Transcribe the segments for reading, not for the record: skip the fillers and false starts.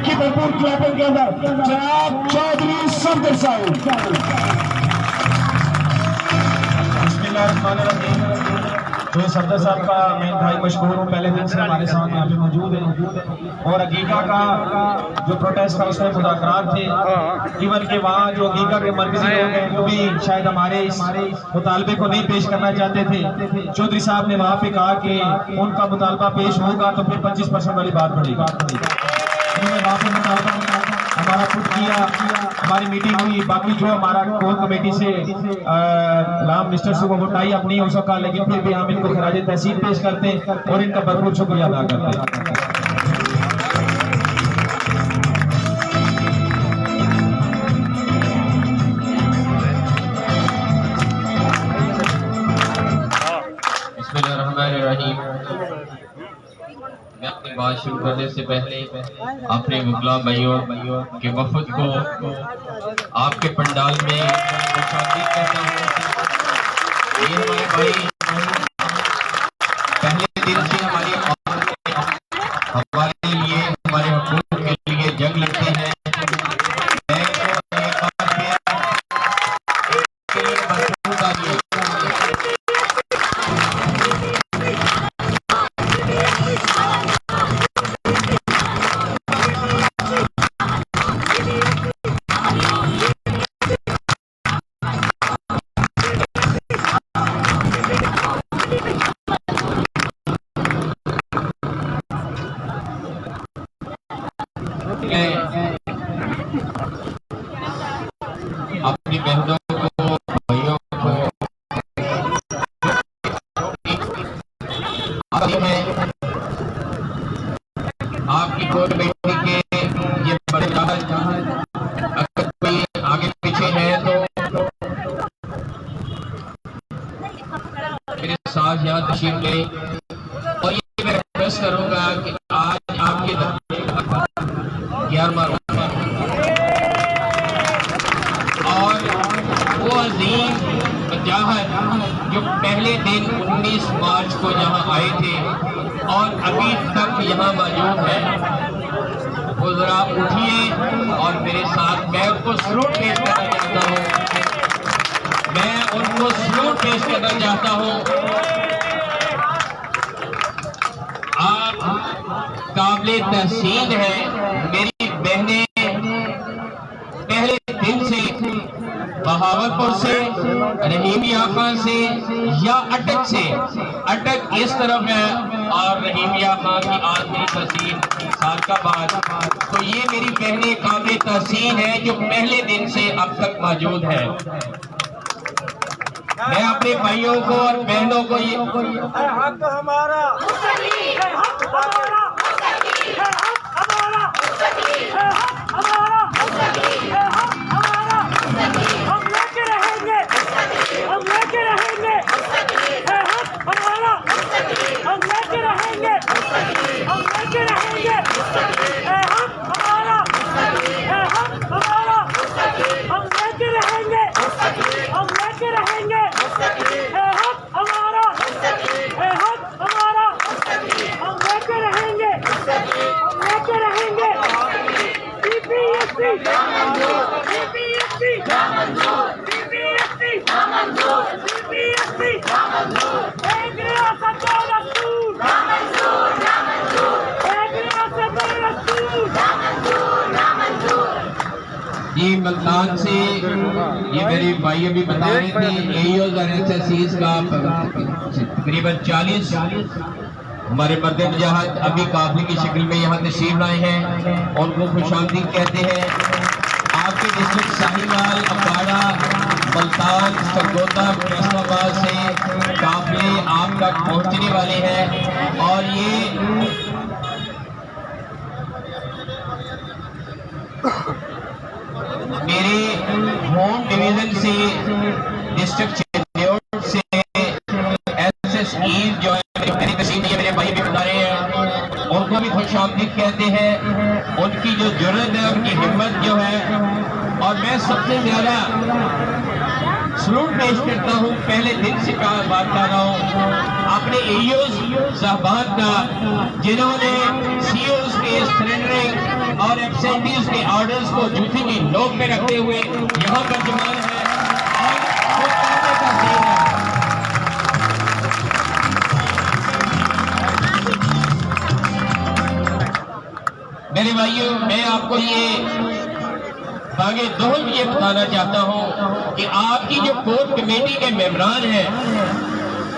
की भरपूर क्लैपिंग के अंदर जनाब चौधरी सफदर साहब। तो सफदर साहब का मैं भाई मशहूर हूँ, पहले दिन से हमारे साथ यहाँ पे मौजूद है। और अकीका का जो प्रोटेस्ट था उसमें मुज़ाकरात थे। इवन के वहाँ जो अकीका के मरकजी लोग हैं वो भी शायद हमारे इस मुतालबे को नहीं पेश करना चाहते थे। चौधरी साहब ने वहाँ पे कहा कि उनका मुतालबा पेश होगा तो फिर 25% वाली बात बढ़ेगी। उन्होंने वहाँ पे मुतालबा हमारा पुट किया, हमारी मीटिंग हुई। बाकी जो हमारा कोर कमेटी से राम मिनिस्टर से वो वोट आई अपनी हो सका, लेकिन फिर भी हम इनको खराज तहसीन पेश करते हैं और इनका भरपूर शुक्रिया अदा करते हैं। मैं अपनी बात शुरू करने से पहले अपने मुगला भाइयों के वफद को आपके पंडाल में खुशामदीद कहता हूँ। ये हमारे भाई पहले दिन से हमारे लिए हमारे हुकूक के लिए जंग लड़ते हैं। अपनी बहनों को भाइयों को आपकी कोर कमेटी के ये बड़े अगर कोई आगे पीछे है तो मेरे साथ यहाँ तशरीफ ले। और ये मैं रिक्वेस्ट करूंगा कि आज आपके 11वां और वो अजीम मुजाहिद जो पहले दिन 19 मार्च को यहाँ आए थे और अभी तक यहाँ मौजूद है, वो जरा उठिए और मेरे साथ मैं उनको सलूट पेश करना चाहता हूँ। मैं उनको सलूट पेश करना चाहता हूँ। आप काबिल तहसीन है। मेरी बहनें पहले दिन से बहावलपुर से, रहीमिया खान से या अटक से, अटक इस तरफ है और रहीमिया खान की आखिरी तहसीन सादकाबाद। तो ये मेरी बहनें काबिल तहसीन है जो पहले दिन से अब तक मौजूद है। मैं अपने भाइयों को और बहनों को ये हक हमारा, हम लेके रहेंगे, हम लेके रहेंगे, है हक हमारा, हम लेके रहेंगे, हम लेके रहेंगे, है हक हमारा, है हक हमारा, हम लेके रहेंगे, हम लेके रहेंगे, है हक हमारा, है हक हमारा, हम लेके रहेंगे, हम लेके रहेंगे। ये मुल्तान से ये मेरे भाई अभी बता रहे थे एईओज़ और एसएससीज़ का तकरीबन 40 हमारे मर्द मुजाहिद अभी काफिले की शक्ल में यहाँ तशरीफ लाए हैं। उनको खुशामदीद कहते हैं। आपके डिस्ट्रिक्ट साहिवाल, अखाड़ा, मुल्तान, सरगोदा, फैसलाबाद से काफिले आप तक पहुँचने वाले हैं। और ये मेरे होम डिवीजन से डिस्ट्रिक्ट से एसएसई जो मेरे भाई भी बता रहे हैं, उनको भी खुशामदीद कहते हैं। उनकी जो जुर्रत है, उनकी हिम्मत जो है, और मैं सबसे ज्यादा सलूट पेश करता हूँ। पहले दिन से बात कर रहा हूँ अपने एईओज़ साहबान का, जिन्होंने सीओज़ के सरेंडरिंग और सेंटीज के ऑर्डर्स को जूते की नोक में रखते हुए यहाँ पर जमान है और वो करने का सीन है। मेरे भाइयों, मैं आपको ये आगे दोहन ये बताना चाहता हूं कि आपकी जो कोर कमेटी के मेंबरान हैं,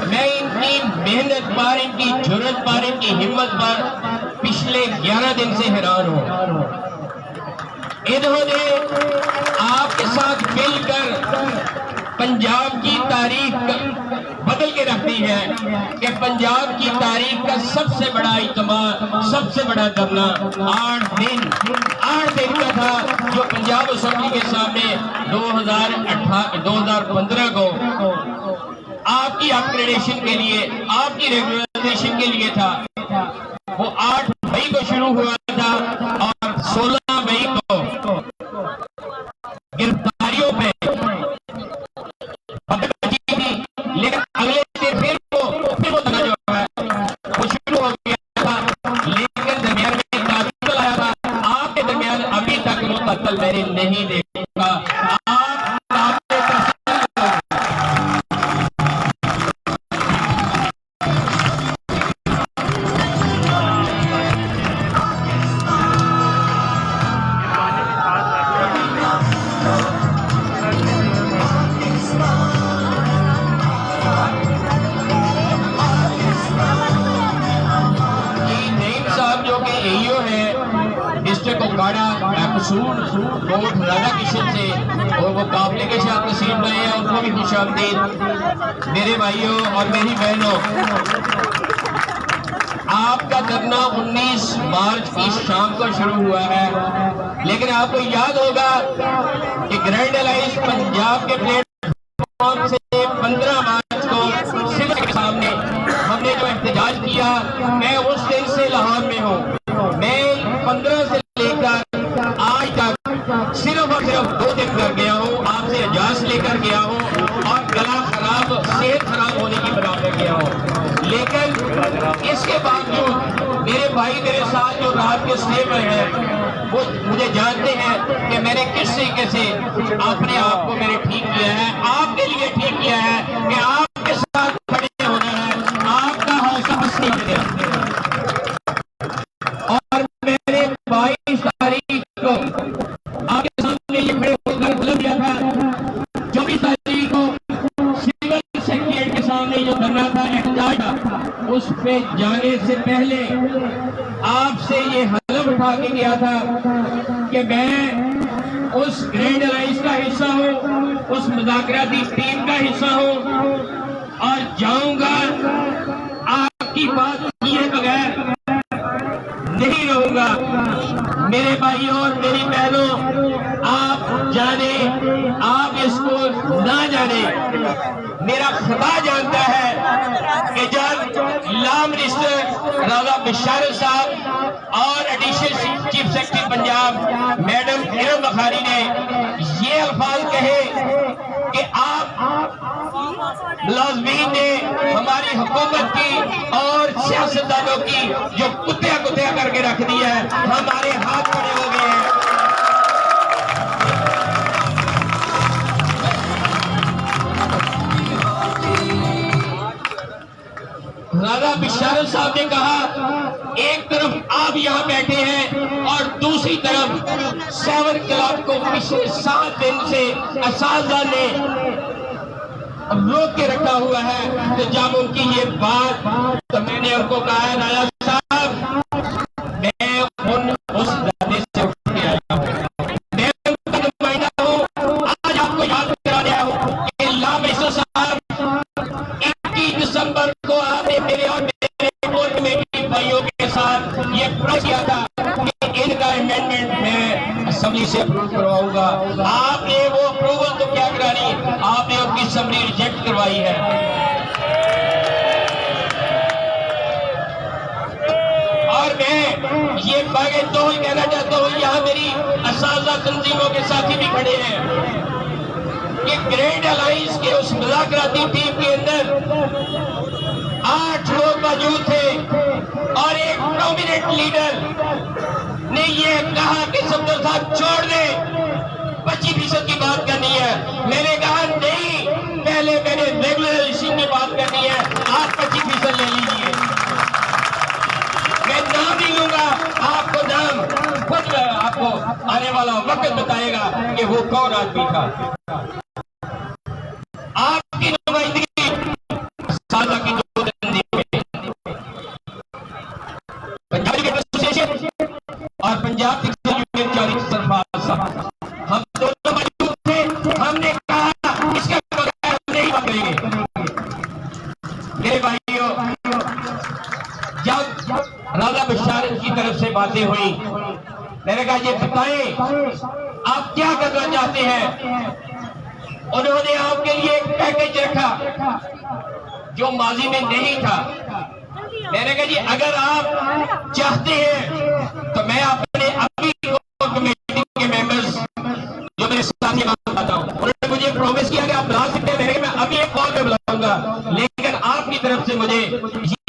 मैं इनकी मेहनत पर, इनकी जुर्रत पर, इनकी हिम्मत पर पिछले 11 दिन से हैरान हूं। इन्होंने आपके साथ मिलकर पंजाब की तारीख बदल के रख दी है कि पंजाब की तारीख का सबसे बड़ा इज्तिमा, सबसे बड़ा धरना 8 दिन का था, जो पंजाब असेंबली के सामने 2015 को आपकी अपग्रेडेशन के लिए, आपकी रेगुलराइजेशन के लिए था। वो 8 मई को शुरू हुआ था और 16 मई को गिरफ्तारियों पे लेकिन अगले दिन फिर वो धरना जो है वो शुरू हो गया था। लेकिन दरमियान में कातिल आया था। आपके दरमियान अभी तक वो कातिल मैंने नहीं देखा। कोर्ट राधा किशन से और वो काफले के साथ तस्लीम लाए हैं, उनको भी खुशामदीद। मेरे भाइयों और मेरी बहनों, आपका धरना 19 मार्च की शाम को शुरू हुआ है, लेकिन आपको याद होगा कि ग्रैंड अलायंस पंजाब के प्लेटफॉर्म से 15 मार्च को सिविल के सामने हमने जो एहतजाज किया, मैं उस दिन से लाहौर में हूँ। मैं 15 से लेकर आज तक सिर्फ और सिर्फ 2 दिन कर गया हूँ, आपसे इजाजत लेकर गया हूँ और गला खराब, सेहत खराब होने की बना कर गया हूँ। लेकिन इसके बावजूद मेरे भाई मेरे साथ जो रात के स्टे में हैं, वो मुझे जानते हैं कि मैंने किस तरीके से अपने आप को मैंने ठीक किया है, आपके लिए ठीक किया है कि आपके साथ खड़े होना है, आपका हौसला मस्ती है। और मेरे 22 तारीख को आपके सामने ये खड़े होकर कलम दिया था। 24 तारीख को सिविल सेक्रेटरीट के सामने जो धरना था, एहतजाज था, उस पे जाने से पहले आपसे ये हलफ उठा के गया था कि मैं उस ग्रैंड अलायंस का हिस्सा हूँ, उस मुज़ाकराती टीम का हिस्सा हूँ और जाऊंगा, आपकी बात किए बगैर नहीं रहूंगा। मेरे भाइयों और मेरी बहनों, आप जाने आप इसको ना जाने, मेरा खुदा जानता है कि जब लॉ मिनिस्टर राजा बिशारत साहब और additional chief secretary Punjab madam Iram बखारी ने ये अल्फाज कहे कि आप मुलाजमीन ने हमारी हुकूमत की और सियासतदानों की जो कुत्तिया करके रख दिया है, हमारे हाथ खड़े हो गए हैं। राजा बिशारत साहब ने कहा, एक तरफ आप यहाँ बैठे हैं और दूसरी तरफ 7 क्लब को पिछले 7 दिन से असादा ने रोक के रखा हुआ है। तो जब उनकी ये बात, तो मैंने उनको कहा है, राजा साहब मैं उस धरने से उठ के आया हूँ, मैं उनका नुमाइंदा हूँ। आज आपको याद करा रहा हूँ कि लॉ मिनिस्टर साहब 21 दिसंबर को आपने मेरे और मेरे कोर कमेटी भाइयों के साथ ये प्रॉमिस किया था कि इनका अमेंडमेंट मैं असेंबली से अप्रूव करवाऊंगा। आपने वो अप्रूवल तो क्या करानी, आपने उनकी समरी रिजेक्ट करवाई है। और मैं ये बागे तो ही कहना चाहता हूँ, यहाँ मेरी असाजा तंजीमों के साथी भी खड़े हैं कि ग्रैंड अलायंस के उस मुज़ाकराती टीम के अंदर 8 लोग मौजूद थे और एक प्रोमिनेंट लीडर ने मैंने ये कहा कि सफदर साहब छोड़ दे, 25% की बात करनी है। मैंने कहा नहीं, पहले मैंने रेगुलराइजेशन की बात करनी है, आप 25% ले लीजिए। मैं नाम नहीं लूंगा, आपको नाम खुद आपको आने वाला वक्त बताएगा कि वो कौन आदमी था। आपकी नुमाइंदगी सादा की 2 दिन में पंजाब क्रिकेट एसोसिएशन और पंजाब क्रिकेट यूनियन चौधरी सरफराज साहब, हम दोनों मौजूद थे। हमने कहा इसके बगैर हम नहीं बात करेंगे। मेरे भाइयों, जब राजा बशारत की तरफ से बातें हुई, मैंने कहा ये बताएं आप क्या करना चाहते हैं। उन्होंने आपके लिए एक पैकेज रखा जो माजी में नहीं था। मैंने कहा जी अगर आप चाहते हैं तो मैं अपने अभी कमेटी के मेंबर्स जो मेरे साथ ये बात बताता हूं, उन्होंने मुझे प्रॉमिस किया कि आप बुला सकते हैं। मैंने मैं अभी एक कॉल पे बुलाऊंगा, लेकिन आपकी तरफ से मुझे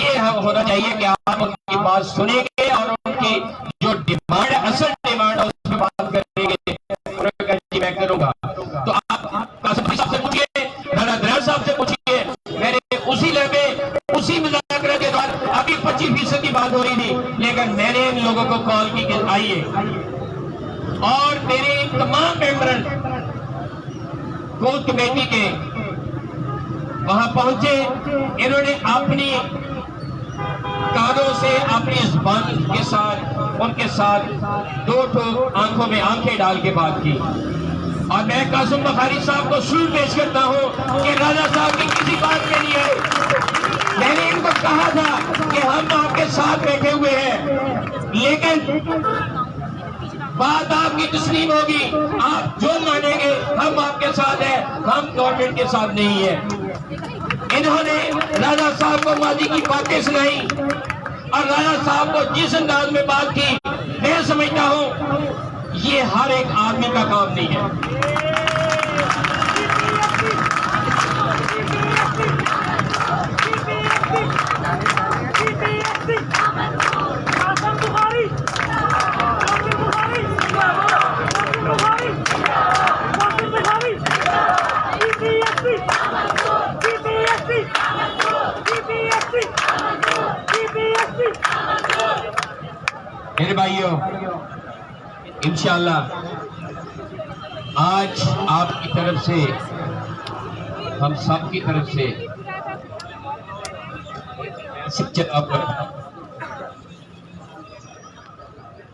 ये होना चाहिए कि आप उनकी बात सुनेंगे और उनकी जो डिमांड, असल डिमांड है, उस पर बात करेंगे। उन्होंने कहा जी मैं करूंगा। तो आप कासिम साहब से पूछिए, राणा दरिया साहब से पूछिए। मैंने उसी लम्हे उसी मुज़ाकरा के बाद अभी 25% की बात हो रही थी, लेकिन मैंने इन लोगों को कॉल की कि आइए, और मेरे तमाम मेंबर कोर कमेटी के वहां पहुंचे। इन्होंने अपनी कानों से, अपनी जुबान के साथ उनके साथ 2 आंखों में आंखें डाल के बात की। और मैं कासिम बुखारी साहब को सूर पेश करता हूं कि राजा साहब की किसी बात में नहीं है। मैंने इनको कहा था कि हम आपके साथ बैठे हुए हैं, लेकिन बात आपकी तस्लीम होगी, आप जो मानेंगे हम आपके साथ हैं, हम गवर्नमेंट के साथ नहीं है। इन्होंने राजा साहब को माजी की बातें सुनाई और राजा साहब को जिस अंदाज में बात की, मैं समझता हूं ये हर एक आदमी का काम नहीं है। मेरे भाइयों, इंशाअल्लाह आज आपकी तरफ से, हम सब की तरफ से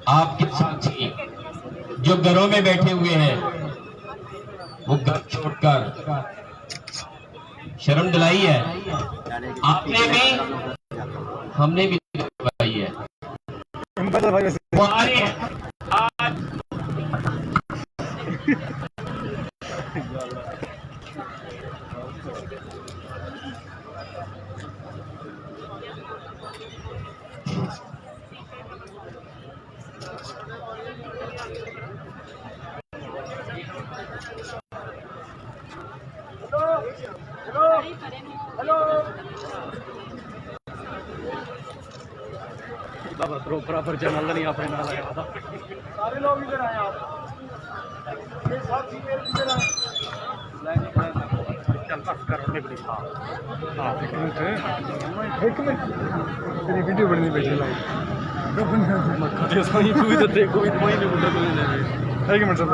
आपके साथी जो घरों में बैठे हुए हैं वो घर छोड़कर, शर्म दिलाई है आपने भी, हमने भी दिलाई है। वो आ रहे हैं आज प्रॉपर चैनल नहीं अपने नाल लगा था। सारे लोग इधर आए आप, ये सब चीजें इधर आए। चल बस करो निकली। हाँ एक मिनट तेरी वीडियो बननी बैठी लाइव मत कर, तू भी तो देखो, एक मिनट सब